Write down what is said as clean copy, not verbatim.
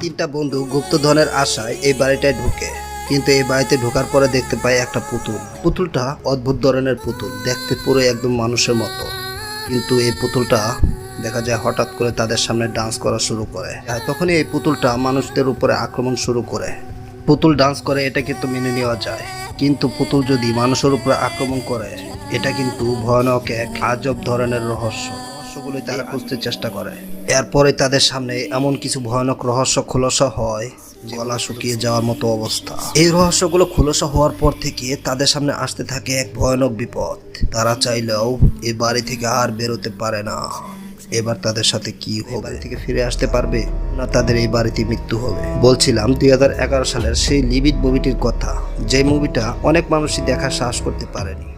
তিনটা বন্ধু গুপ্তধনের আশায় এই বাড়িটায় ঢুকে, কিন্তু এই বাড়িতে ঢোকার পরে দেখতে পাই একটা পুতুলটা অদ্ভুত ধরনের পুতুল, দেখতে পুরো একদম মানুষের মতো। কিন্তু এই পুতুলটা দেখা যায় হঠাৎ করে তাদের সামনে ডান্স করা শুরু করে। আর তখনই এই পুতুলটা মানুষদের উপরে আক্রমণ শুরু করে। পুতুল ডান্স করে এটা কিন্তু মেনে নেওয়া যায়, কিন্তু পুতুল যদি মানুষের উপরে আক্রমণ করে এটা কিন্তু ভয়ানক এক আজব ধরনের রহস্যগুলি তারা খুঁজতে চেষ্টা করে। এরপরে তাদের সামনে এমন কিছু ভয়ানক রহস্য খোলসা হয়, গলা শুকিয়ে যাওয়ার মতো অবস্থা। এই রহস্যগুলো খোলসা হওয়ার পর থেকে তাদের সামনে আসতে থাকে এক ভয়ানক বিপদ। তারা চাইলেও এই বাড়ি থেকে আর বেরোতে পারে না। এবার তাদের সাথে কি হবে? বাড়ি থেকে ফিরে আসতে পারবে না তাদের এই বাড়িতে মৃত্যু হবে? বলছিলাম 2011 সালের সেই লিভ ইট মুভিটির কথা, যে মুভিটা অনেক মানুষই দেখার সাহস করতে পারেনি।